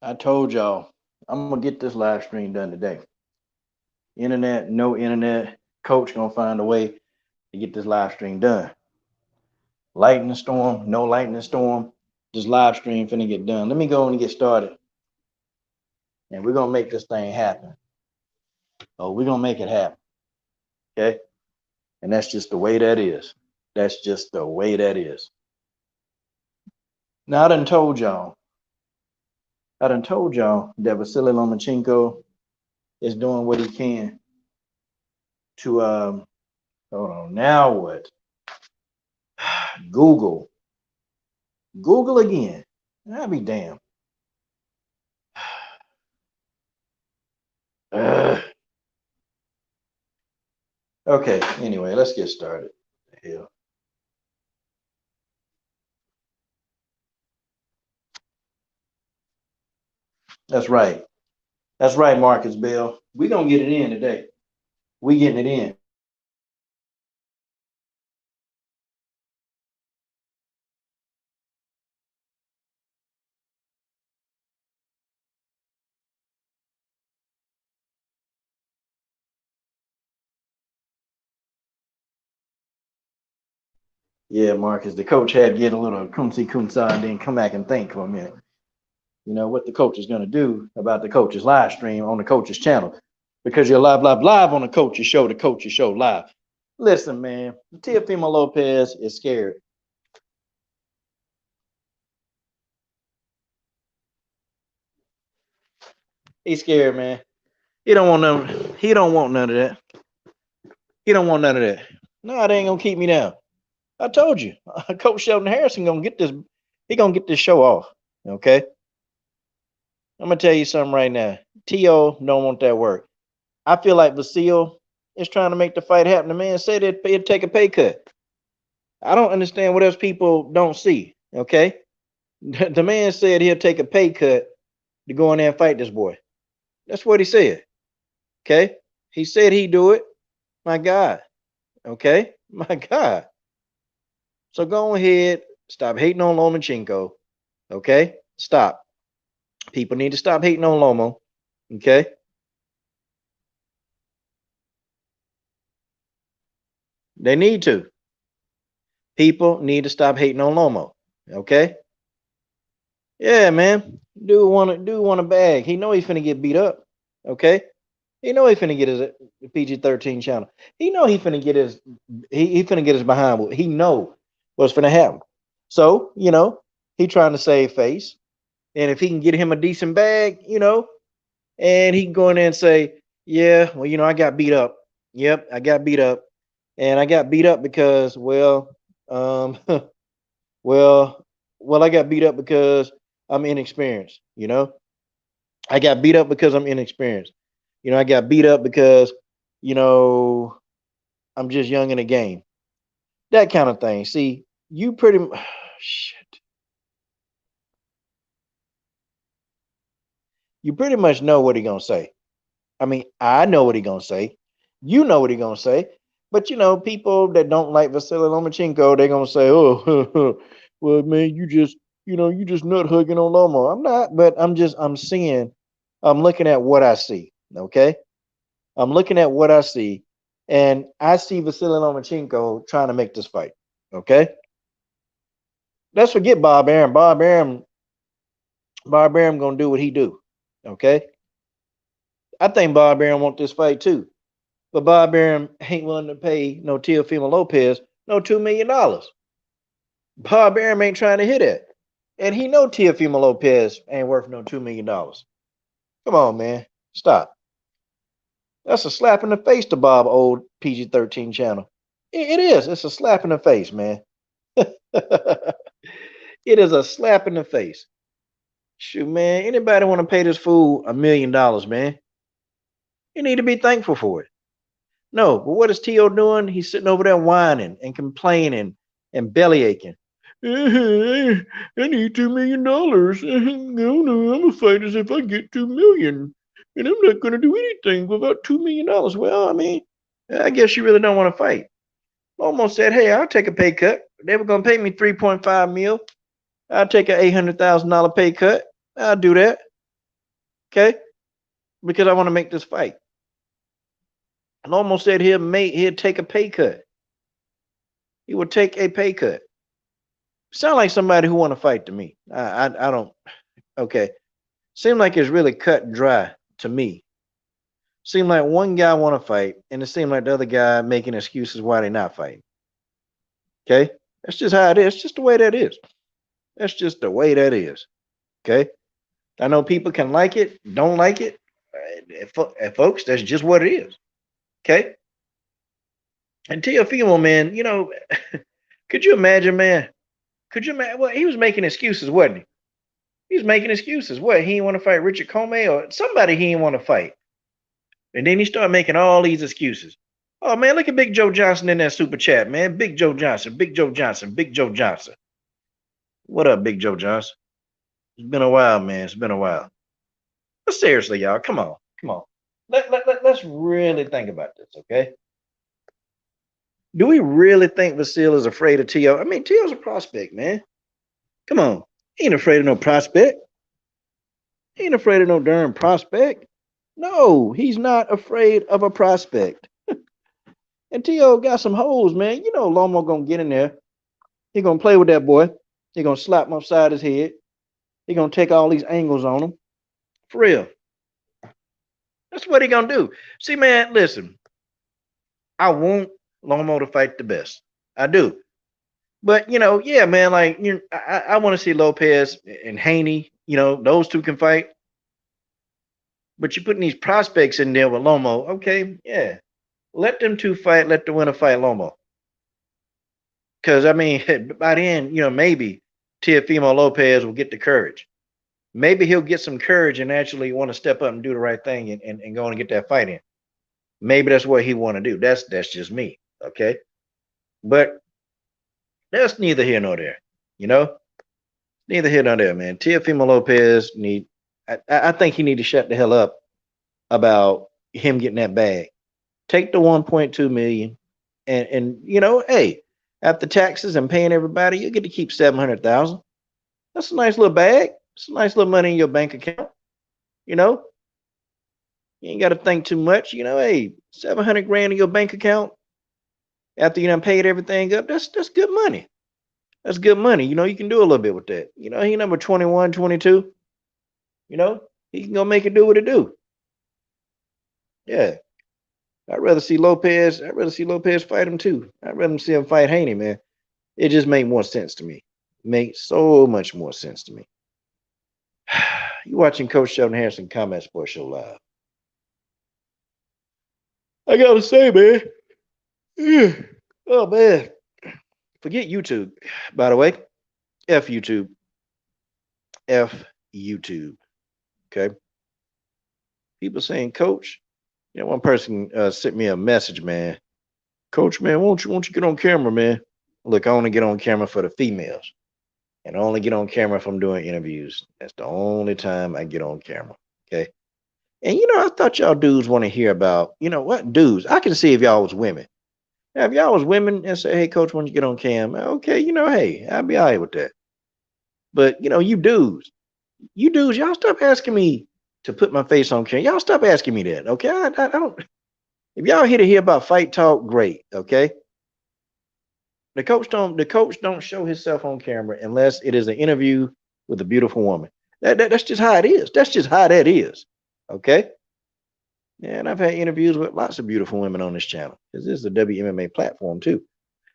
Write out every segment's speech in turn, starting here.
I told y'all I'm gonna get this live stream done today. Internet, no internet, coach gonna find a way to get this live stream done. Lightning storm, no lightning storm, this live stream finna get done. Let me go and get started, and we're gonna make this thing happen. Oh, we're gonna make it happen. Okay, and that's just the way that is. That's just the way that is. Now I done told y'all that Vasily Lomachenko is doing what he can to hold on. Now what? Google. Google again. I'll be damned. Okay, anyway, let's get started. The hell. That's right. That's right, Marcus Bell. We're gonna get it in today. We getting it in. Yeah, Marcus. The coach had to get a little kumsi kumsa and then come back and think for a minute. You know what the coach is gonna do about the coach's live stream on the coach's channel. Because you're live on the coach's show live. Listen, man, Teofimo Lopez is scared. He's scared, man. He don't want none. He don't want none of that. He don't want none of that. No, it ain't gonna keep me down. I told you, Coach Sheldon Harrison gonna get this. He gonna get this show off. Okay. I'm gonna tell you something right now. T.O. don't want that work. I feel like Vasile is trying to make the fight happen. The man said he'd take a pay cut. I don't understand what else people don't see. Okay. The man said he'll take a pay cut to go in there and fight this boy. That's what he said. Okay. He said he'd do it. My God. Okay. My God. So go ahead. Stop hating on Lomachenko. Okay. Stop. People need to stop hating on Lomo. Okay. They need to. People need to stop hating on Lomo. Okay. Yeah, man. Dude want a bag. He know he's finna get beat up. Okay. He know he finna get his PG-13 channel. He know he finna get his he finna get his behind. He know what's finna happen. So, he trying to save face. And if he can get him a decent bag, and he can go in there and say, yeah, well, I got beat up. Yep, I got beat up. And I got beat up because, um, well, I got beat up because I'm inexperienced, I got beat up because I'm inexperienced. I got beat up because, you know, I'm just young in the game. That kind of thing. See, you pretty shit. You pretty much know what he gonna say. I mean, I know what he gonna say. You know what he gonna say. But people that don't like Vasily Lomachenko, they're gonna say, "Oh, well, man, you just nut hugging on Lomo." I'm not, but I'm seeing, I'm looking at what I see. Okay, I'm looking at what I see, and I see Vasily Lomachenko trying to make this fight. Okay, let's forget Bob Arum. Bob Arum gonna do what he do. Okay, I think Bob Arum want this fight too. But Bob Arum ain't willing to pay no Teofimo Lopez no $2 million. Bob Arum ain't trying to hit it. And he know Teofimo Lopez ain't worth no $2 million. Come on, man. Stop. That's a slap in the face to Bob old PG-13 channel. It is. It's a slap in the face, man. It is a slap in the face. Shoot, man. Anybody want to pay this fool $1 million, man? You need to be thankful for it. No, but what is T.O. doing? He's sitting over there whining and complaining and belly aching. I need $2 million. No, I'm gonna fight as if I get 2 million, and I'm not gonna do anything without $2 million. Well, I mean, I guess you really don't want to fight. Almost said, "Hey, I'll take a pay cut. They were gonna pay me 3.5 mil. I'll take an $800,000 pay cut. I'll do that. Okay, because I want to make this fight. And almost said he'd take a pay cut. He would take a pay cut. Sound like somebody who want to fight to me. I don't. Okay, seem like it's really cut and dry to me. Seem like one guy want to fight, and it seemed like the other guy making excuses why they not fighting. Okay, that's just how it is. It's just the way that is. That's just the way that is. Okay, I know people can like it, don't like it. Folks, that's just what it is. Okay, and Teofimo, man, could you imagine, man? Could you imagine? Well, he was making excuses, wasn't he? He was making excuses. What? He didn't want to fight Richard Comey or somebody he didn't want to fight. And then he started making all these excuses. Oh man, look at Big Joe Johnson in that super chat, man. Big Joe Johnson, Big Joe Johnson, Big Joe Johnson. What up, Big Joe Johnson? It's been a while, man. It's been a while. But seriously, y'all, come on. Let's really think about this, okay? Do we really think Vasil is afraid of T.O.? I mean, T.O.'s a prospect, man. Come on. He ain't afraid of no prospect. He ain't afraid of no darn prospect. No, he's not afraid of a prospect. And T.O. got some holes, man. You know Lomo gonna get in there. He gonna play with that boy. He gonna slap him upside his head. He gonna take all these angles on him. For real. That's what he gonna do. See, man, listen. I want Lomo to fight the best. I do. But yeah, man, like I want to see Lopez and Haney. Those two can fight. But you're putting these prospects in there with Lomo. Okay, yeah. Let them two fight. Let the winner fight Lomo. Because, I mean, by then, maybe Teofimo Lopez will get the courage. Maybe he'll get some courage and actually want to step up and do the right thing and go and get that fight in. Maybe that's what he want to do. That's just me, okay? But that's neither here nor there, Neither here nor there, man. Teofimo Lopez I think he need to shut the hell up about him getting that bag. Take the 1.2 million and hey, after taxes and paying everybody, you get to keep 700,000. That's a nice little bag. It's a nice little money in your bank account. You ain't got to think too much. Hey, 700 grand in your bank account after you done paid everything up. That's good money. That's good money. You can do a little bit with that. He number 21, 22. He can go make it do what it do. Yeah. I'd rather see Lopez. I'd rather see Lopez fight him too. I'd rather see him fight Haney, man. It just made more sense to me. Makes so much more sense to me. You watching Coach Sheldon Harrison Combat Sports Show live. I gotta say, man. Oh man. Forget YouTube, by the way. F YouTube. F YouTube. Okay. People saying, Coach, one person sent me a message, man. Coach, man, won't you get on camera, man? Look, I only get on camera for the females. And I only get on camera if I'm doing interviews. That's the only time I get on camera. Okay. And I thought y'all dudes want to hear about, what dudes? I can see if y'all was women. Now, if y'all was women and say, hey, Coach, when you get on cam, okay, hey, I'll be all right with that. But you dudes, y'all stop asking me to put my face on camera. Y'all stop asking me that, okay? I don't. If y'all here to hear about fight talk, great, okay? The coach don't show himself on camera unless it is an interview with a beautiful woman. That's just how it is. That's just how that is, okay? And I've had interviews with lots of beautiful women on this channel because this is a WMMA platform too.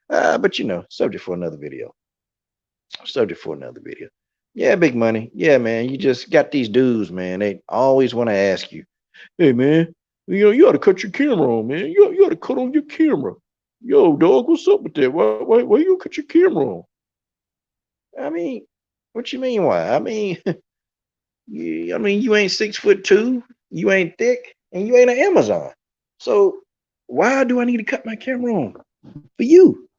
But subject for another video. Yeah, big money. Yeah, man. You just got these dudes, man. They always want to ask you, hey, man, you ought to cut your camera on, man. You ought to cut on your camera. Yo, dog, what's up with that? Why you cut your camera on? I mean, what you mean why? I mean, you ain't 6'2", you ain't thick, and you ain't an Amazon. So why do I need to cut my camera on? For you.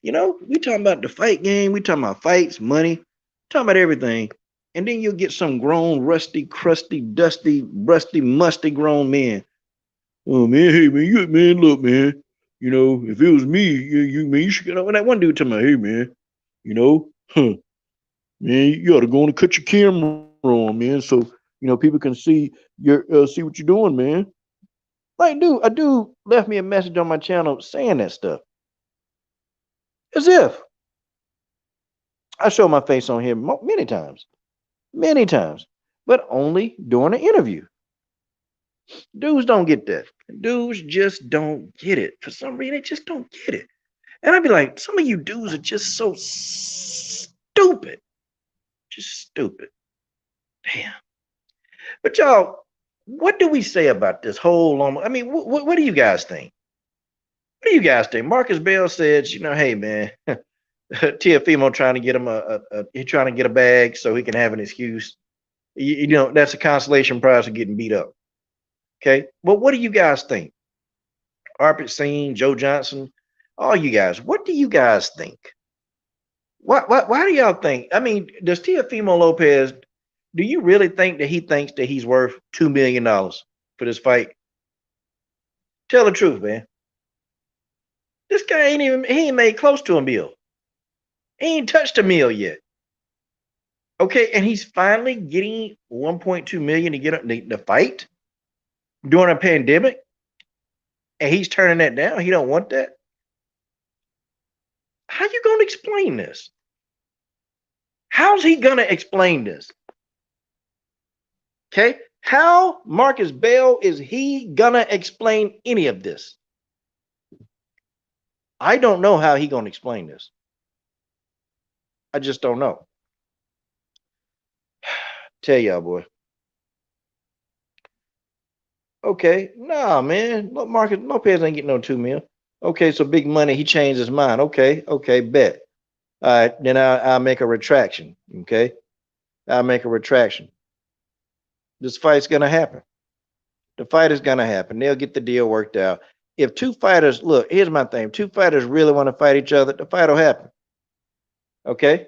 We talking about the fight game, we talking about fights, money, talking about everything. And then you'll get some grown, rusty, crusty, dusty, rusty, musty grown men. Oh man, hey man, look, man. If it was me, you should get up. And that one dude told me, hey man, man, you ought to go and cut your camera on, man. So, People can see your see what you're doing, man. Like, dude, a dude left me a message on my channel saying that stuff. As if I show my face on here many times, but only during an interview. Dudes don't get that. Dudes just don't get it. For some reason, they just don't get it. And I'd be like, some of you dudes are just so stupid. Just stupid. Damn. But y'all, what do we say about this whole I mean, what do you guys think? What do you guys think? Marcus Bell said, hey man, Tiafimo trying to get him he's trying to get a bag so he can have an excuse. That's a consolation prize for getting beat up. Okay, but what do you guys think? Arpit Singh, Joe Johnson, all you guys, what do you guys think? Why do y'all think? I mean, does Teofimo Lopez, do you really think that he thinks that he's worth $2 million for this fight? Tell the truth, man. This guy he ain't made close to a meal. He ain't touched a meal yet. Okay, and he's finally getting 1.2 million to get the fight during a pandemic, and he's turning that down. He don't want that. How you gonna explain this? How's he gonna explain this? Okay, how Marcus Bell is he gonna explain any of this? I don't know how he gonna explain this. I just don't know. Tell y'all, boy. Okay, nah, man. Look, Marcus Lopez ain't getting no 2 mil. Okay, so big money. He changed his mind. Okay, bet. All right, then I'll make a retraction. Okay, I'll make a retraction. This fight's gonna happen. The fight is gonna happen. They'll get the deal worked out. If two fighters, look, here's my thing. Two fighters really want to fight each other, the fight will happen. Okay.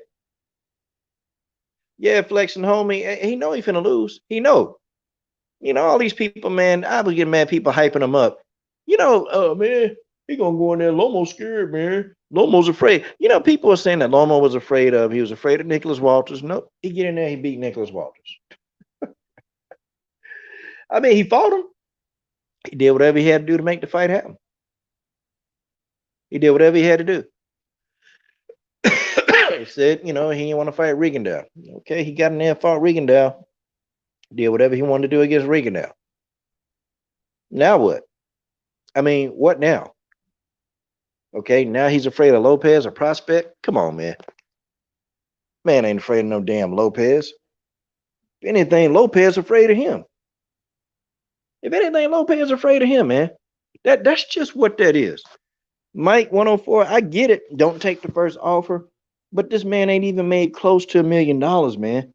Yeah, flexing homie, he know he finna lose. He know. All these people, man, I was getting mad people hyping him up. Man, he gonna go in there. Lomo's scared, man. Lomo's afraid. People are saying that Lomo was afraid of. He was afraid of Nicholas Walters. Nope. He get in there, he beat Nicholas Walters. I mean, he fought him. He did whatever he had to do to make the fight happen. He did whatever he had to do. He said, he didn't want to fight Rigondeaux. Okay, he got in there, fought Rigondeaux. Did whatever he wanted to do against Rigondeaux. Now what? I mean, what now? Okay, now he's afraid of Lopez, a prospect? Come on, man. Man ain't afraid of no damn Lopez. If anything, Lopez afraid of him. If anything, Lopez afraid of him, man. That's just what that is. Mike 104, I get it. Don't take the first offer. But this man ain't even made close to $1 million, man.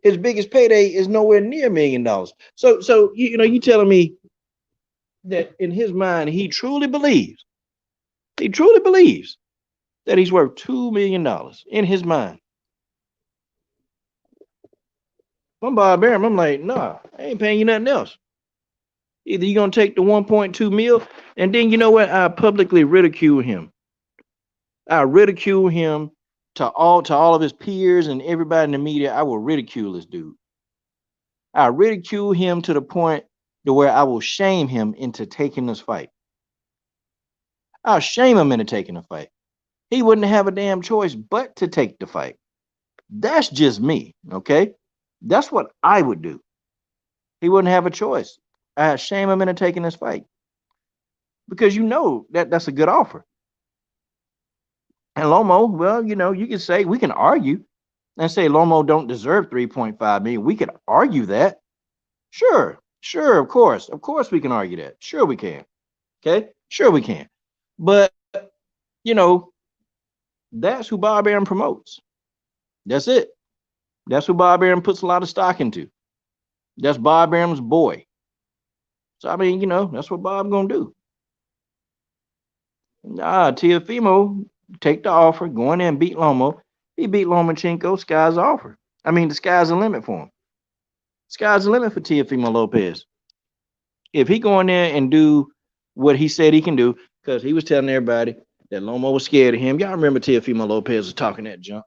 His biggest payday is nowhere near $1 million. So you telling me that in his mind he truly believes that he's worth $2 million in his mind. I'm Bob Arum. I'm like, nah, I ain't paying you nothing else. Either you're gonna take the 1.2 mil, and then you know what? I publicly ridicule him. I ridicule him to all of his peers and everybody in the media. I will ridicule this dude. I ridicule him to the point to where I will shame him into taking this fight. I'll shame him into taking the fight. He wouldn't have a damn choice but to take the fight. That's just me, okay? That's what I would do. He wouldn't have a choice. I'd shame him into taking this fight. Because that's a good offer. And Lomo, well, you can say, we can argue and say Lomo don't deserve 3.5 million. We can argue that. Sure, of course. Of course we can argue that. Sure we can. Okay? Sure we can. But, that's who Bob Arum promotes. That's it. That's who Bob Arum puts a lot of stock into. That's Bob Arum's boy. So, I mean, that's what Bob gonna do. Nah, Teofimo, take the offer, go in there and beat Lomo. He beat Lomachenko, sky's the offer. I mean, the sky's the limit for him. Sky's the limit for Teofimo Lopez. If he go in there and do what he said he can do, because he was telling everybody that Lomo was scared of him. Y'all remember Teofimo Lopez was talking that junk.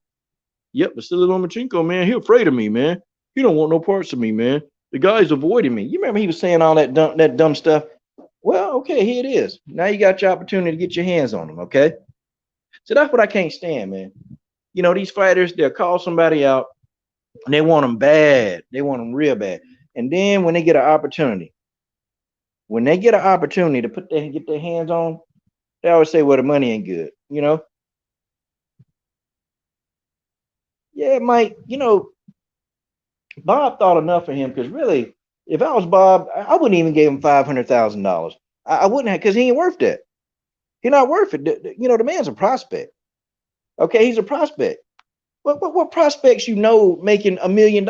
Yep, but still Lomachenko, man, he afraid of me, man. He don't want no parts of me, man. The guy's avoiding me. You remember he was saying all that dumb stuff? Well, okay, here it is. Now you got your opportunity to get your hands on him, okay? So that's what I can't stand, man. You know, these fighters, they'll call somebody out and they want them bad. They want them real bad. And then when they get an opportunity, to get their hands on, they always say, well, the money ain't good, you know? Yeah, Mike, Bob thought enough of him because really, if I was Bob, I wouldn't even give him $500,000. I wouldn't have, because he ain't worth that. He's not worth it. The man's a prospect. Okay, he's a prospect. What prospects making $1 million?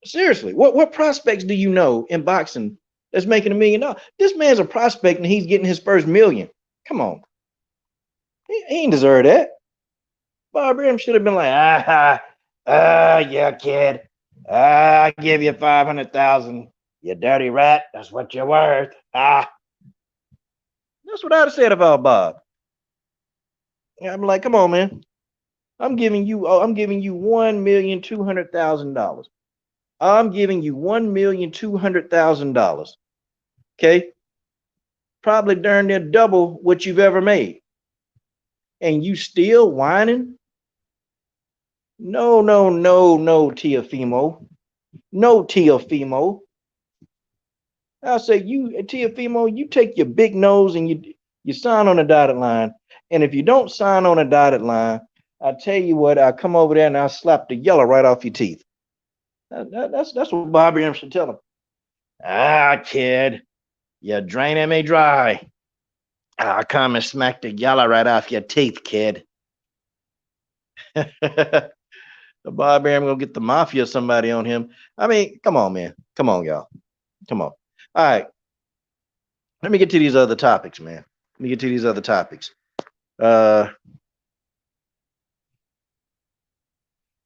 Seriously, what prospects do you know in boxing that's making $1 million? This man's a prospect and he's getting his first million. Come on, he ain't deserve that. Bob Graham should have been like, yeah, kid, I give you 500,000. You dirty rat. That's what you're worth. That's what I'd have said about Bob. I'm like, come on, man. I'm giving you $1,200,000. I'm giving you $1,200,000. Okay. Probably darn near double what you've ever made. And you still whining? No, Teofimo. No, Teofimo. I'll say Teofimo, you take your big nose and you sign on a dotted line. And if you don't sign on a dotted line, I tell you what, I'll come over there and I'll slap the yellow right off your teeth. That's what Bobby M should tell him. Kid, you're draining me dry. I'll come and smack the yellow right off your teeth, kid. Bobby M gonna get the mafia or somebody on him. I mean, come on, man. Come on, y'all. Come on. All right. Let me get to these other topics, man.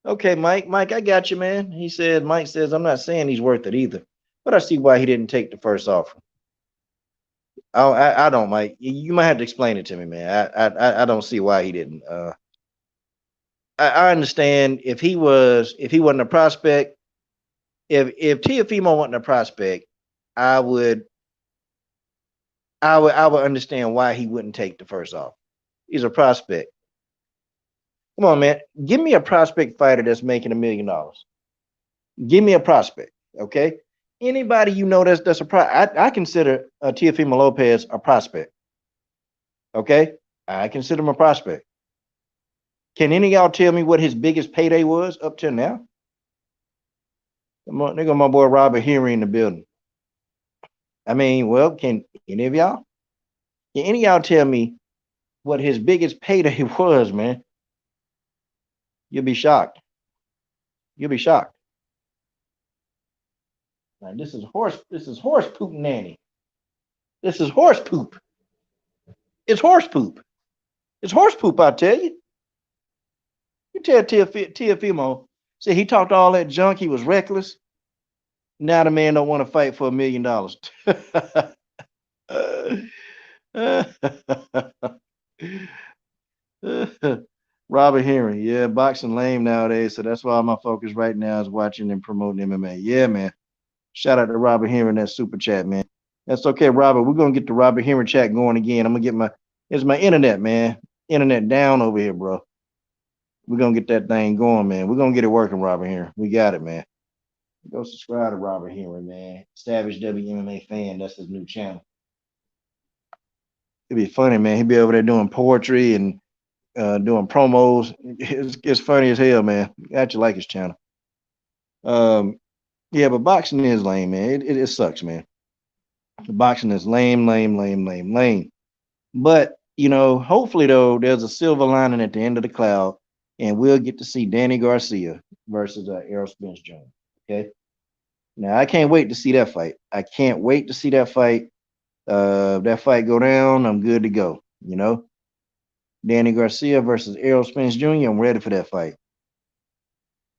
Okay, Mike, I got you, man. Mike says, I'm not saying he's worth it either, but I see why he didn't take the first offer. Oh, I don't, Mike. You might have to explain it to me, man. I don't see why he didn't. I understand if he wasn't a prospect, if Teofimo wasn't a prospect, I would understand why he wouldn't take the first offer. He's a prospect. Come on, man. Give me a prospect fighter that's making $1 million. Give me a prospect, okay? Anybody that's a I consider Teofimo Lopez a prospect. Okay? I consider him a prospect. Can any of y'all tell me what his biggest payday was up till now? There go my boy Robert Henry in the building. I mean, well, can any of y'all? Can any of y'all tell me what his biggest payday was, man? You'll be shocked. You'll be shocked. Now, this is horse poop nanny. This is horse poop. It's horse poop. It's horse poop, I tell you. You tell Teofimo, see, he talked all that junk, he was reckless. Now the man don't want to fight for $1 million. Robert Henry, yeah, boxing lame nowadays, so that's why my focus right now is watching and promoting MMA. Yeah, man. Shout out to Robert Henry in that super chat, man. That's okay, Robert. We're gonna get the Robert Henry chat going again. I'm gonna get it's my internet, man. Internet down over here, bro. We're gonna get that thing going, man. We're gonna get it working, Robert Henry. We got it, man. Go subscribe to Robert Henry, man. Savage WMMA fan. That's his new channel. It'd be funny, man. He'd be over there doing poetry and doing promos. It's funny as hell, man. I actually like his channel. Yeah, but boxing is lame, man. It sucks, man. The boxing is lame. But hopefully though, there's a silver lining at the end of the cloud, and we'll get to see Danny Garcia versus Errol Spence Jr. Okay. Now I can't wait to see that fight. That fight go down, I'm good to go. Danny Garcia versus Errol Spence Jr. I'm ready for that fight.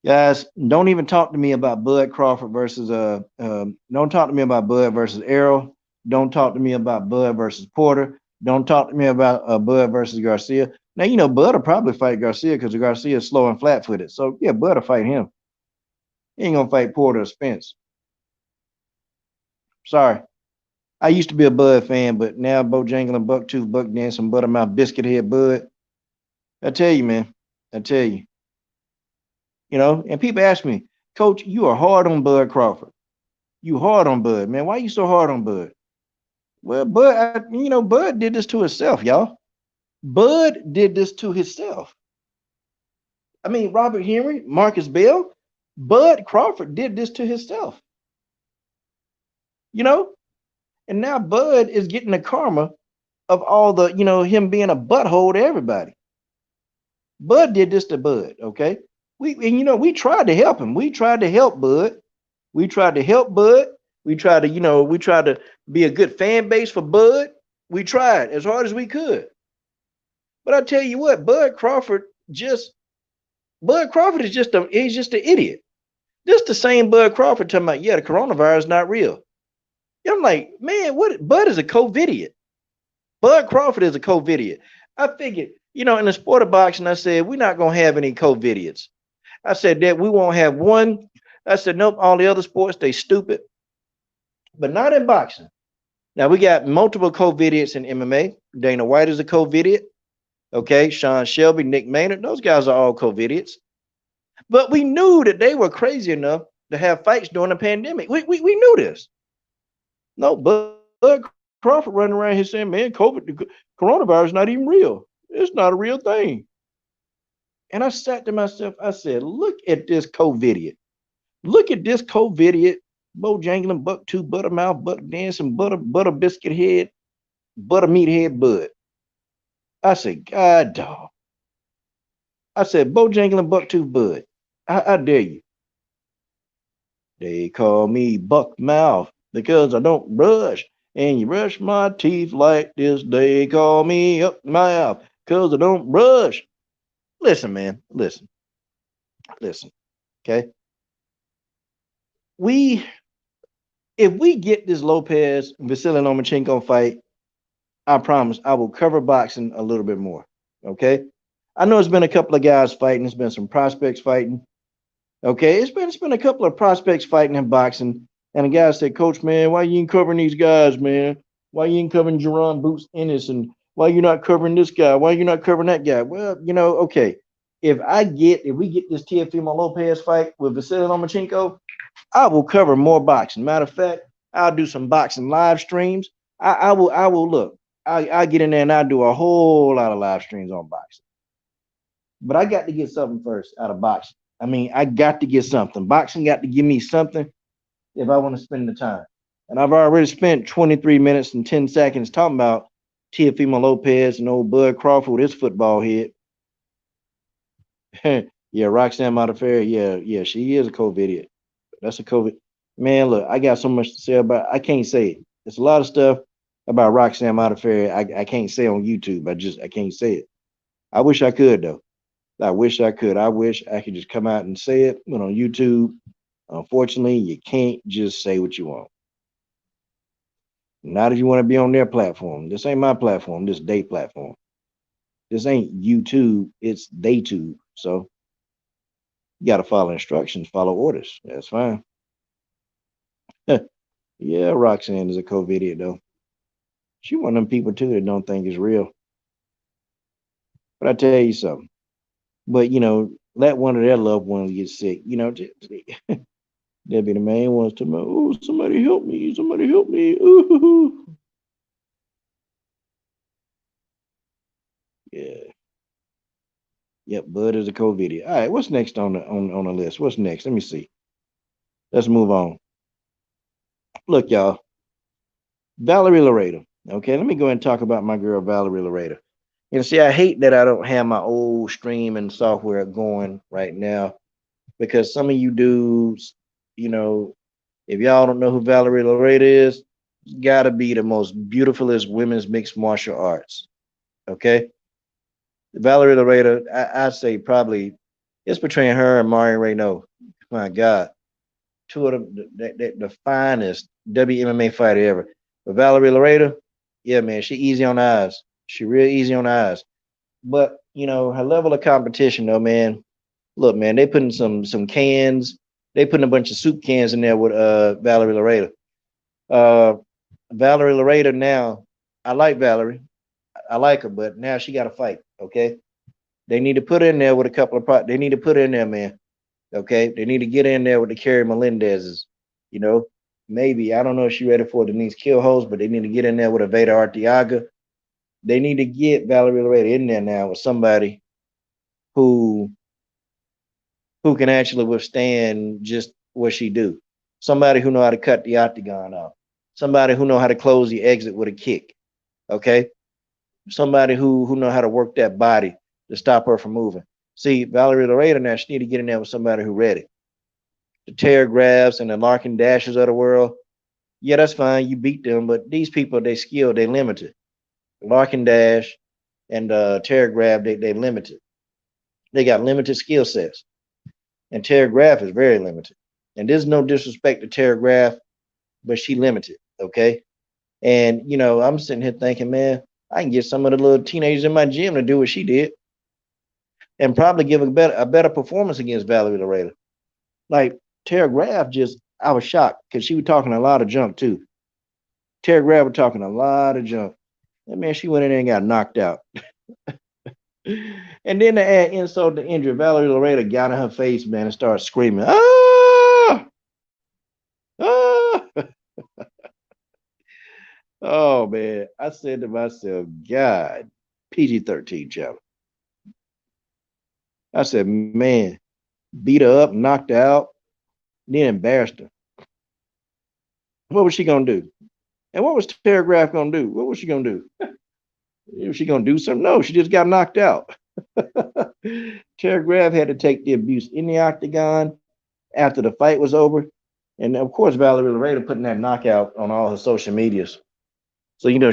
Guys, don't even talk to me about Bud Crawford versus don't talk to me about Bud versus Errol. Don't talk to me about Bud versus Porter. Don't talk to me about Bud versus Garcia. Now Bud will probably fight Garcia because Garcia is slow and flat-footed. So yeah, Bud will fight him. He ain't gonna fight Porter or Spence. Sorry. I used to be a Bud fan, but now Bojangles, Bucktooth, Buck Dancing, Buttermouth, Biscuit Head Bud. I tell you, man. I tell you. And people ask me, Coach, you are hard on Bud Crawford. You hard on Bud, man. Why you so hard on Bud? Well, Bud did this to himself, y'all. Bud did this to himself. I mean, Robert Henry, Marcus Bell, Bud Crawford did this to himself. You know, and now Bud is getting the karma of all the, him being a butthole to everybody. Bud did this to Bud, okay? We tried to help him. We tried to help Bud. We tried to help Bud. We tried to be a good fan base for Bud. We tried as hard as we could. But I tell you what, Bud Crawford is just he's just an idiot. This the same Bud Crawford talking about, the coronavirus is not real. I'm like, man, Bud is a COVIDiot. Bud Crawford is a COVIDiot. I figured, in the sport of boxing, I said, we're not going to have any COVIDiots. I said that we won't have one. I said, nope, all the other sports, they stupid. But not in boxing. Now, we got multiple COVIDiots in MMA. Dana White is a COVIDiot. Okay, Sean Shelby, Nick Maynard, those guys are all COVIDiots. But we knew that they were crazy enough to have fights during the pandemic. We knew this. No, Bud Crawford running around here saying, man, coronavirus is not even real. It's not a real thing. And I sat to myself, I said, look at this COVIDiot. Look at this COVIDiot, Bojangling, Bucktooth, Buttermouth, Buck Dancing, Butter Biscuit Head, Buttermeat Head Bud. I said, God dog. I said, Bojangling, Bucktooth, Bud. I dare you. They call me Buck Mouth because I don't brush. And you brush my teeth like this. They call me up mouth because I don't brush. Listen, man. Listen. Okay. If we get this Lopez Vasily Lomachenko fight, I promise I will cover boxing a little bit more. Okay. I know it's been a couple of guys fighting. It's been some prospects fighting. Okay. It's been a couple of prospects fighting in boxing. And the guy said, Coach, man, why you ain't covering these guys, man? Why you ain't covering Jerron Boots Ennis? And why you not covering this guy? Why you not covering that guy? Well, okay. If we get this Teofimo Lopez fight with Vasily Lomachenko, I will cover more boxing. Matter of fact, I'll do some boxing live streams. I will look. I get in there and I do a whole lot of live streams on boxing. But I got to get something first out of boxing. I mean, I got to get something. Boxing got to give me something if I want to spend the time. And I've already spent 23 minutes and 10 seconds talking about Teofimo Lopez and old Bud Crawford with his football head. Yeah, Roxanne Modafferi. Yeah, she is a COVIDiot. That's a COVID. Man, look, I got so much to say about it. I can't say it. There's a lot of stuff about Roxanne Modafferi I can't say on YouTube. I can't say it. I wish I could, though. I wish I could. I wish I could just come out and say it, on YouTube. Unfortunately, you can't just say what you want. Not if you want to be on their platform. This ain't my platform. This is their platform. This ain't YouTube. It's Daytube. So you got to follow instructions, follow orders. That's fine. Yeah, Roxanne is a COVIDiot, though. She one of them people, too, that don't think it's real. But I tell you something. But, let one of their loved ones get sick. They'll be the main ones to me. Oh, somebody help me. Somebody help me. Ooh. Yeah. Yep, Bud is a COVIDiot. All right, what's next on the list? What's next? Let me see. Let's move on. Look, y'all. Valerie Loureda. Okay, let me go ahead and talk about my girl Valerie Loureda. See, I hate that I don't have my old streaming software going right now because some of you dudes, if y'all don't know who Valerie Loureda is, gotta be the most beautifulest women's mixed martial arts. Okay. Valerie Loureda, I say probably it's between her and Marion Renault. My God. Two of the finest WMMA fighter ever. But Valerie Loureda, yeah, man, she easy on the eyes. She real easy on the eyes. But her level of competition though, man. Look, man, they putting some cans, They putting a bunch of soup cans in there with Valerie Loureda. Uh, Valerie Loureda now, I like Valerie. I like her, but now she got to fight. Okay, they need to put in there with a couple of they need to put in there, man. Okay, they need to get in there with the Carrie Melendez's. You know, maybe I don't know if she's ready for Denise Killhouse, but they need to get in there with a Veda Arteaga. They need to get Valerie Loureda in there now with somebody who can actually withstand just what she do. Somebody who know how to cut the octagon off. Somebody who know how to close the exit with a kick. Okay, somebody who know how to work that body to stop her from moving. See, Valerie Loureda now, she need to get in there with somebody who ready. The tear grabs and the Larkin dashes of the world. Yeah, that's fine. You beat them, but these people, they skilled, they limited. Larkin dash and tear grab, they limited. They got limited skill sets. And tear graph is very limited. And there's no disrespect to tear graph, but she limited. Okay. And you know, I'm sitting here thinking, man, I can get some of the little teenagers in my gym to do what she did and probably give a better performance against Valerie Loureda. Like Tara Graff, just I was shocked because she was talking a lot of junk too. Tara Graff was talking a lot of junk. And man, she went in there and got knocked out. And then to add insult to injury, Valerie Loureda got in her face, man, and started screaming, ah! Ah! Oh man, I said to myself, God, PG-13 challenge. I said, man, beat her up, knocked her out, then embarrassed her. What was she gonna do? And what was Tara Graff gonna do? What was she gonna do? Was she gonna do something? No, she just got knocked out. Tara Graff had to take the abuse in the octagon after the fight was over. And of course, Valerie Loureda putting that knockout on all her social medias. So, you know,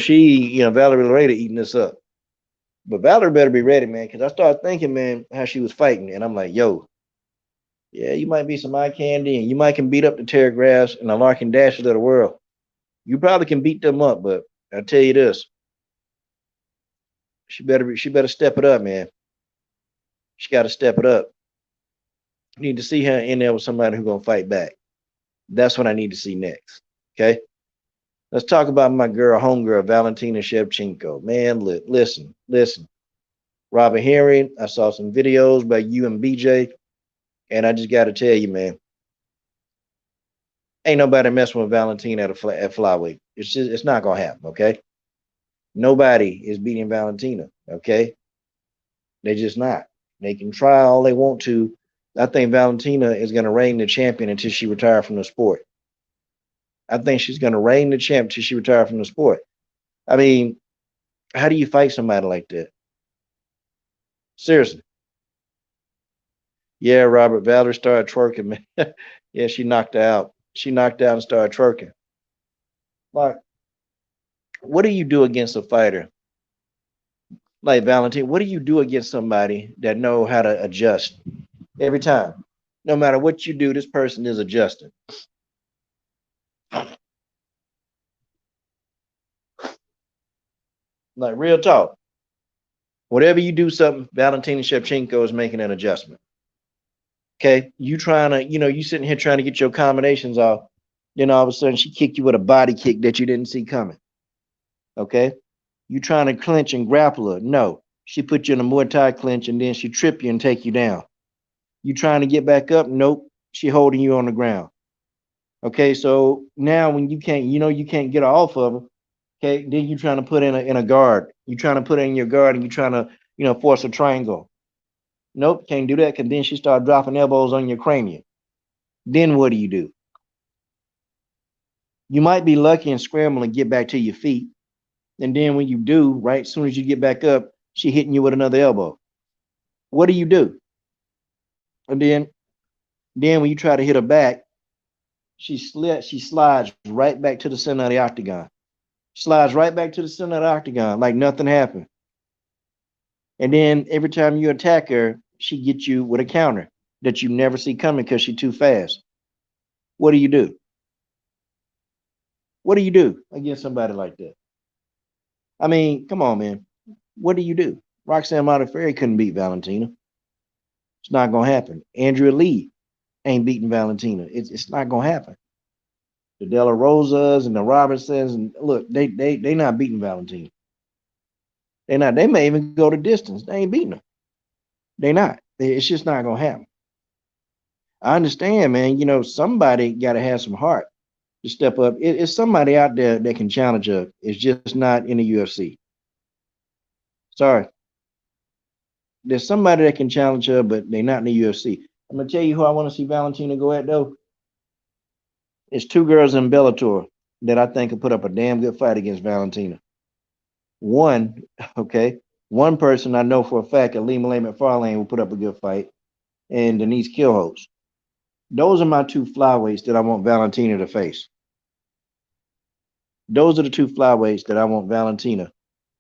Valerie Loureda eating this up. But Valerie better be ready, man, because I started thinking, man, how she was fighting. And I'm like, yo, yeah, you might be some eye candy and you might can beat up the Tara Graffs and the Larkin Dashes of the world. You probably can beat them up, but I'll tell you this. She better step it up, man. She got to step it up. You need to see her in there with somebody who's gonna fight back. That's what I need to see next. Okay. Let's talk about my girl, homegirl, Valentina Shevchenko. Man, listen. Robert Henry, I saw some videos by you and BJ, and I just got to tell you, man, ain't nobody messing with Valentina at flyweight. It's not gonna happen. Okay. Nobody is beating Valentina. Okay. They're just not. They can try all they want to. I think Valentina is going to reign the champion until she retires from the sport. I think she's going to reign the champ until she retires from the sport. I mean, how do you fight somebody like that? Seriously. Yeah, Robert, Valerie started twerking, man. Yeah, she knocked her out. She knocked out and started twerking. Like, what do you do against a fighter like Valentina? What do you do against somebody that know how to adjust every time? No matter what you do, this person is adjusting. Like real talk. Whatever you do something, Valentina Shevchenko is making an adjustment. Okay. You trying to, you sitting here trying to get your combinations off. Then all of a sudden she kicked you with a body kick that you didn't see coming. Okay. You trying to clinch and grapple her. No. She put you in a Muay Thai clinch and then she trip you and take you down. You trying to get back up? Nope. She holding you on the ground. Okay. So now when you can't get off of her, okay, then you're trying to put in a guard. You're trying to put in your guard and you're trying to, force a triangle. Nope, can't do that because then she start dropping elbows on your cranium. Then what do? You might be lucky and scramble and get back to your feet. And then when you do, right, as soon as you get back up, she hitting you with another elbow. What do? And then when you try to hit her back, she slides right back to the center of the octagon. Slides right back to the center of the octagon like nothing happened. And then every time you attack her, she gets you with a counter that you never see coming because she's too fast. What do? What do you do against somebody like that? I mean, come on, man. What do? Roxanne Modafferi couldn't beat Valentina. It's not going to happen. Andrea Lee ain't beating Valentina. It's not gonna happen. The De La Rosas and the Robertsons and look, they not beating Valentina. They not. They may even go the distance. They ain't beating her. They not. It's just not gonna happen. I understand, man. You know, somebody got to have some heart to step up. It's somebody out there that can challenge her. It's just not in the UFC. Sorry, there's somebody that can challenge her, but they're not in the UFC. I'm gonna tell you who I want to see Valentina go at though. It's two girls in Bellator that I think could put up a damn good fight against Valentina. One, okay, one person I know for a fact, Ali Malay McFarlane will put up a good fight, and Denise Killhouse. Those are my two flyweights that I want Valentina to face. Those are the two flyweights that I want Valentina,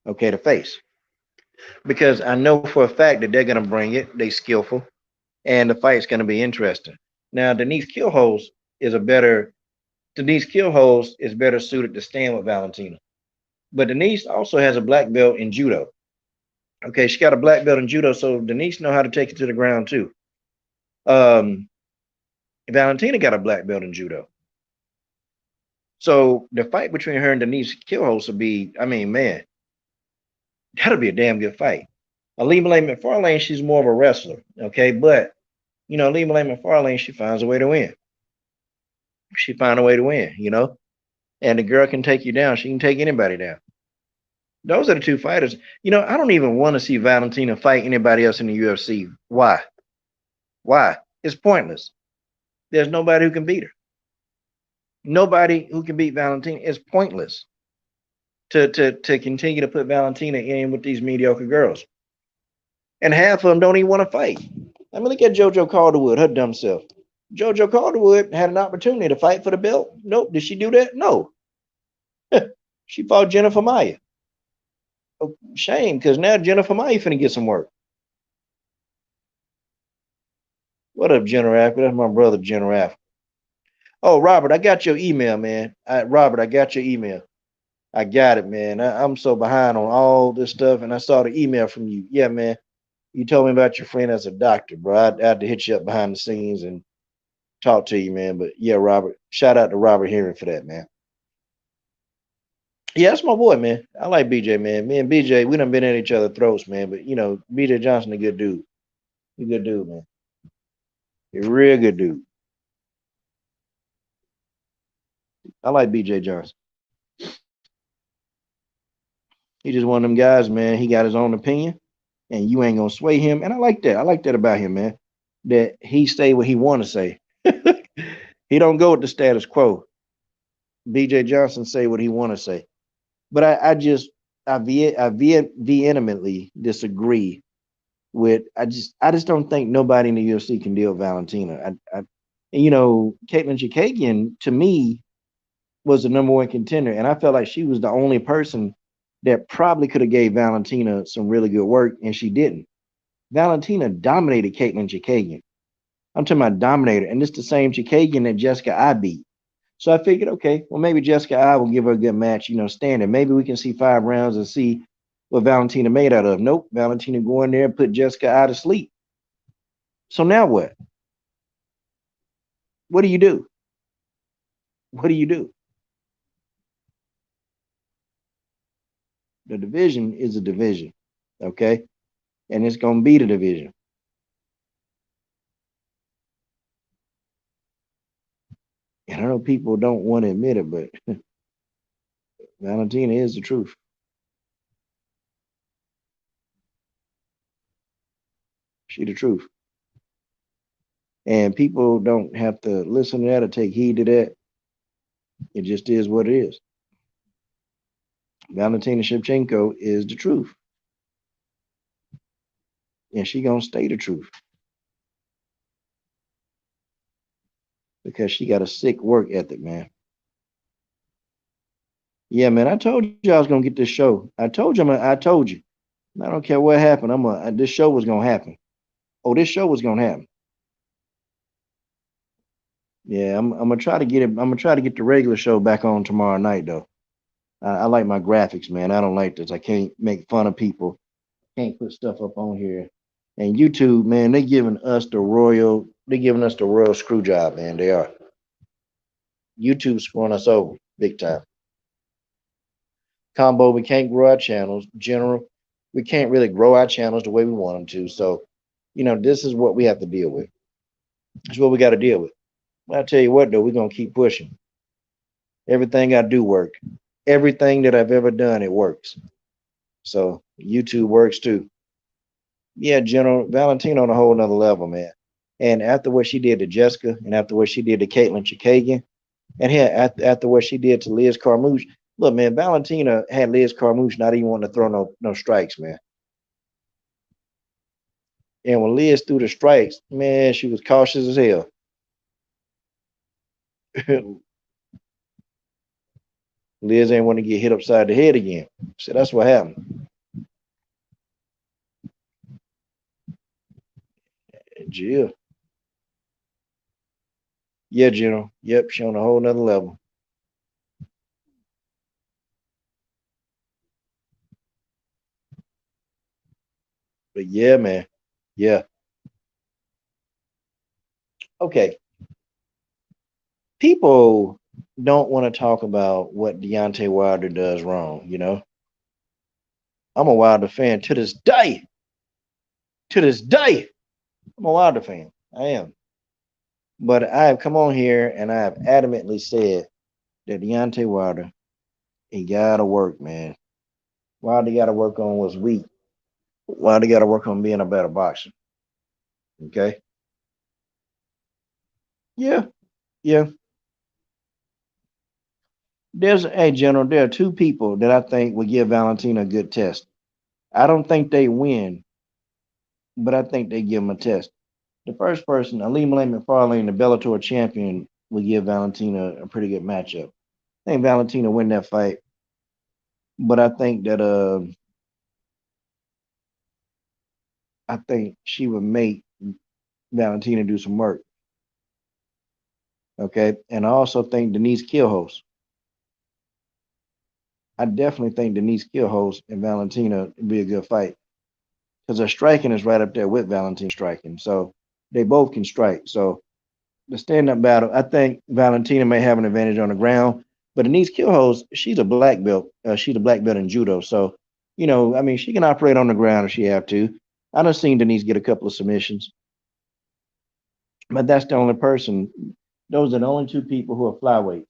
okay, to face. Because I know for a fact that they're gonna bring it. They skillful, and the fight's gonna be interesting. Now, Denise Killhouse is better suited to stand with Valentina. But Denise also has a black belt in judo. Okay, she got a black belt in judo, so Denise know how to take it to the ground too. Um, Valentina got a black belt in judo. So the fight between her and Denise Killhouse will be, I mean, man, that'll be a damn good fight. Ali Malay McFarlane, she's more of a wrestler, okay? But you know, Ali Malay McFarlane, she finds a way to win. She find a way to win, you know. And the girl can take you down. She can take anybody down. Those are the two fighters. You know, I don't even want to see Valentina fight anybody else in the UFC. Why? Why? It's pointless. There's nobody who can beat her. Nobody who can beat Valentina. It's pointless to continue to put Valentina in with these mediocre girls. And half of them don't even want to fight. I mean, look at JoJo Calderwood, her dumb self. JoJo Calderwood had an opportunity to fight for the belt. Nope. Did she do that? No. She fought Jennifer Maia. Oh, shame, because now Jennifer Maia finna get some work. What up, General? That's my brother, General. Oh, Robert, I got your email, man. Robert, I got your email. I got it, man. I'm so behind on all this stuff, and I saw the email from you. Yeah, man. You told me about your friend as a doctor, bro. I had to hit you up behind the scenes and talk to you, man. But yeah, Robert, shout out to Robert Hearing for that, man. Yeah, that's my boy, man. I like BJ, man. Me and BJ, we done been at each other's throats, man. But you know, BJ Johnson, a good dude. He's a good dude, man. A real good dude. I like BJ Johnson. He just one of them guys, man. He got his own opinion, and you ain't gonna sway him. And I like that. I like that about him, man. That he say what he want to say. He don't go with the status quo. BJ Johnson say what he want to say. But I vehemently disagree with. I just don't think nobody in the UFC can deal with Valentina. And you know, Caitlin Chikagian to me was the number one contender, and I felt like she was the only person that probably could have gave Valentina some really good work, and she didn't. Valentina dominated Caitlin Chikagian. I'm talking about dominator, and it's the same Chikagian that Jessica I beat. So I figured, okay, well maybe Jessica I will give her a good match, you know, standing. Maybe we can see 5 rounds and see what Valentina made out of. Nope, Valentina go in there and put Jessica I to sleep. So now what? What do you do? What do you do? The division is a division, okay? And it's gonna be the division. And I know people don't want to admit it, but Valentina is the truth. She the truth. And people don't have to listen to that or take heed to that. It just is what it is. Valentina Shevchenko is the truth. And she gonna stay the truth. Because she got a sick work ethic, man. Yeah, man. I told you I was gonna get this show. I told you, I told you. I don't care what happened. This show was gonna happen. Oh, this show was gonna happen. Yeah, I'm gonna try to get it. I'm gonna try to get the regular show back on tomorrow night, though. I like my graphics, man. I don't like this. I can't make fun of people. Can't put stuff up on here And YouTube, man, they giving us the royal screw job, man. They are. YouTube screwing us over big time. Combo, we can't grow our channels. General, we can't really grow our channels the way we want them to. So, this is what we have to deal with. It's what we got to deal with. But I tell you what, though, we're gonna keep pushing. Everything I do work. Everything that I've ever done, it works. So YouTube works too. Yeah, General Valentina on a whole nother level, man. And after what she did to Jessica, and after what she did to Caitlin Chikagian, and here after what she did to Liz Carmouche, look, man, Valentina had Liz Carmouche not even wanting to throw no strikes, man. And when Liz threw the strikes, man, she was cautious as hell. Liz ain't want to get hit upside the head again. So that's what happened. Jill. Yeah, General. Yep, she on a whole nother level. But yeah, man. Yeah. Okay. People don't want to talk about what Deontay Wilder does wrong. I'm a Wilder fan to this day. To this day, I'm a Wilder fan. I am. But I have come on here and I have adamantly said that Deontay Wilder, he gotta work, man. Wilder gotta work on what's weak. Wilder gotta work on being a better boxer. Okay. Yeah, yeah. General, there are two people that I think would give Valentina a good test. I don't think they win, but I think they give him a test. The first person, Ali Malay McFarlane, the Bellator champion, would give Valentina a pretty good matchup. I think Valentina win that fight, but I think she would make Valentina do some work. Okay, and I also think Denise Killhouse. I definitely think Denise Killhouse and Valentina would be a good fight because her striking is right up there with Valentina striking. So they both can strike. So the stand up battle, I think Valentina may have an advantage on the ground, but Denise Killhouse, she's a black belt. She's a black belt in judo. So, I mean, she can operate on the ground if she have to. I done seen Denise get a couple of submissions, but that's the only person. Those are the only two people who are flyweight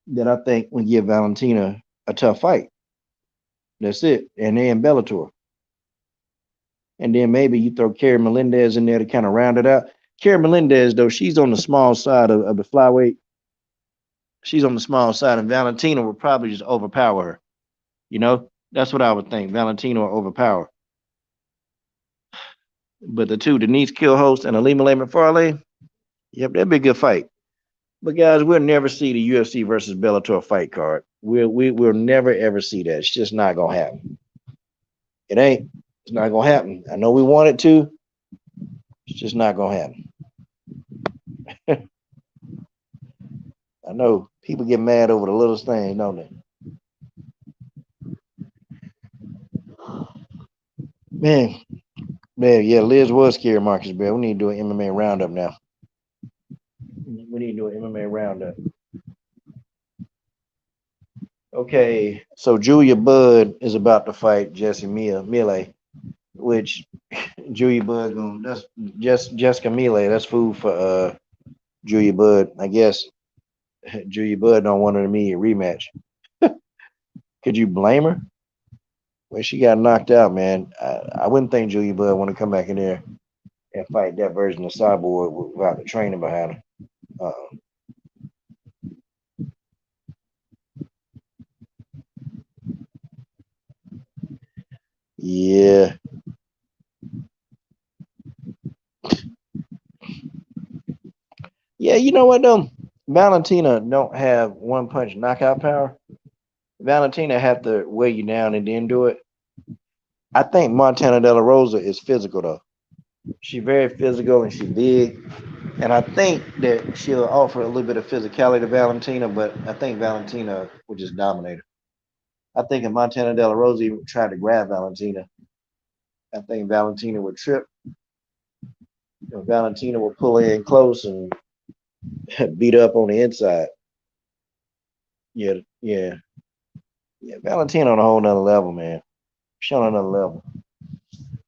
that I think would give Valentina a tough fight. That's it. And they in Bellator. And then maybe you throw Carrie Melendez in there to kind of round it out. Carrie Melendez, though, she's on the small side of the flyweight. She's on the small side, and Valentina would probably just overpower her. That's what I would think. Valentina will overpower. But the two, Denise Killhouse and Alima Lehman Farley, yep, that'd be a good fight. But guys, we'll never see the UFC versus Bellator fight card. We'll never ever see that. It's just not gonna happen. It ain't. It's not gonna happen. I know we want it to. It's just not gonna happen. I know people get mad over the littlest thing, don't they? Man, man, yeah, Liz was scared, Marcus Bear. We need to do an MMA roundup now. We need to do an MMA roundup. Okay, so Julia Budd is about to fight Jessie Mille, which Julia Budd that's just Jessica Mille. That's food for Julia Budd. I guess Julia Budd don't want an immediate rematch. Could you blame her? When she got knocked out, man, I wouldn't think Julia Budd want to come back in there and fight that version of Cyborg without the training behind her. Yeah. Yeah, you know what though? Valentina don't have one punch knockout power. Valentina have to weigh you down and then do it. I think Montana De La Rosa is physical though. She's very physical and she's big. And I think that she'll offer a little bit of physicality to Valentina, but I think Valentina will just dominate her. I think if Montana De La Rosa even tried to grab Valentina, I think Valentina would trip Valentina will pull in close and beat up on the inside. Yeah, yeah, yeah. Valentina on a whole nother level, man. She's on another level.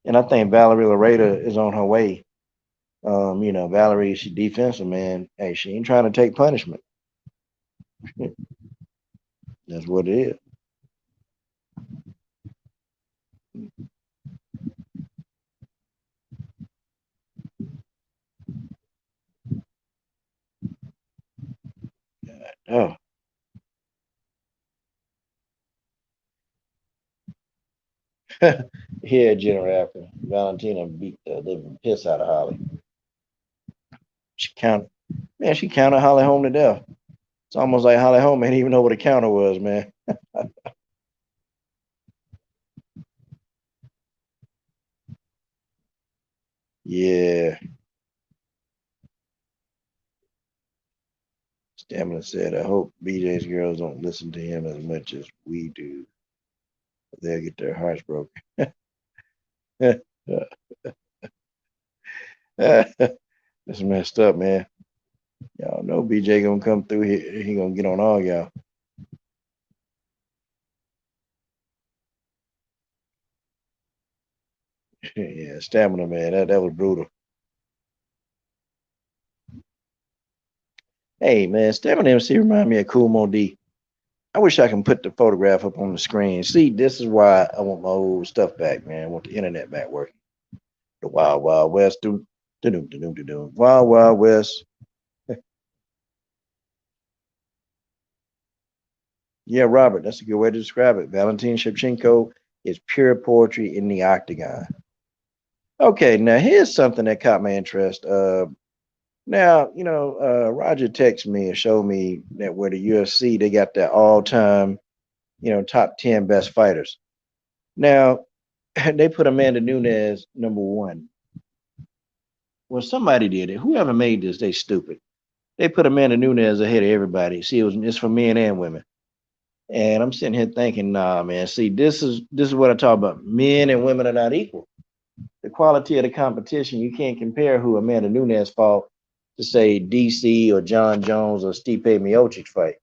And I think Valerie Loureda is on her way. Valerie, she defensive, man. Hey, she ain't trying to take punishment. That's what it is. Oh, yeah, General after Valentina beat the living piss out of Holly. She counted, man. She counted Holly home to death. It's almost like Holly Holm ain't even know what a counter was, man. Yeah. Stamina said, I hope BJ's girls don't listen to him as much as we do. They'll get their hearts broken. That's messed up, man. Y'all know BJ gonna come through here. He gonna get on all y'all. Yeah, stamina, man. That was brutal. Hey, man, stamina MC remind me of Cool Mo D. I wish I can put the photograph up on the screen. See, this is why I want my old stuff back, man. I want the internet back working. The Wild Wild West, do do do do do do. Wild Wild West. Yeah, Robert, that's a good way to describe it. Valentin Shevchenko is pure poetry in the octagon. Okay, now here's something that caught my interest. Roger texted me and showed me that where the UFC they got their all-time, top 10 best fighters. Now they put Amanda Nunes number one. Well, somebody did it. Whoever made this, they stupid. They put Amanda Nunes ahead of everybody. See, it's for men and women. And I'm sitting here thinking, nah, man. See, this is what I talk about. Men and women are not equal. The quality of the competition, you can't compare who Amanda Nunes fought to say DC or John Jones or Stipe Miocic fight.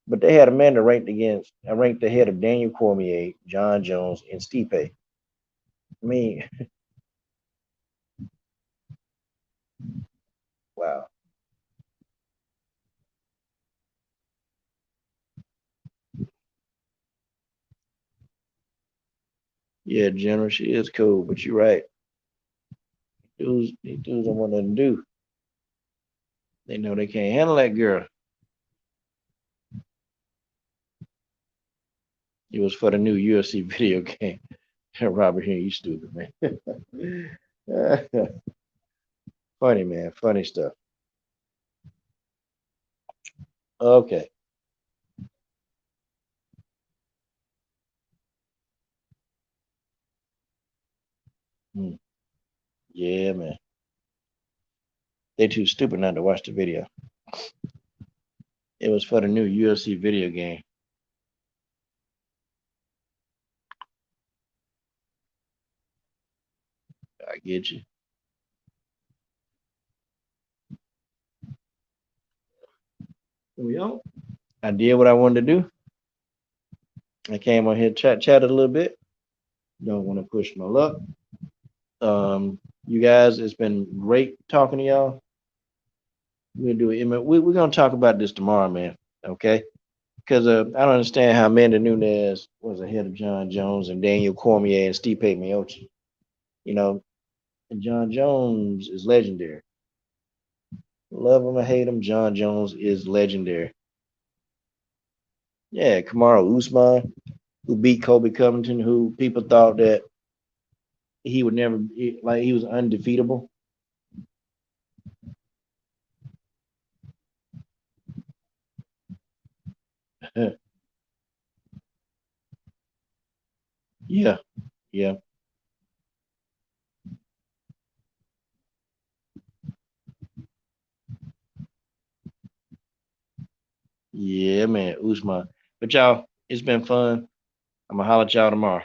But they had Amanda ranked ahead of Daniel Cormier, John Jones, and Stipe. I mean, wow. Yeah, General, she is cool, but you're right. These dudes don't want nothing to do. They know they can't handle that girl. It was for the new UFC video game. Robert here, you stupid man. Funny man, funny stuff. Okay. Hmm. Yeah, man. They too stupid not to watch the video. It was for the new UFC video game. I get you. Well, I did what I wanted to do. I came on here, chatted a little bit. Don't want to push my luck. You guys, it's been great talking to y'all. We're gonna do it. We're gonna talk about this tomorrow, man. Okay? Because I don't understand how Amanda Nunes was ahead of John Jones and Daniel Cormier and Stipe Miocic. You know, and John Jones is legendary. Love him or hate him, John Jones is legendary. Yeah, Kamaru Usman, who beat Kobe Covington, who people thought that he would never like he was undefeatable. Yeah, yeah, yeah, man, Usman. But y'all, it's been fun. I'm gonna holler at y'all tomorrow.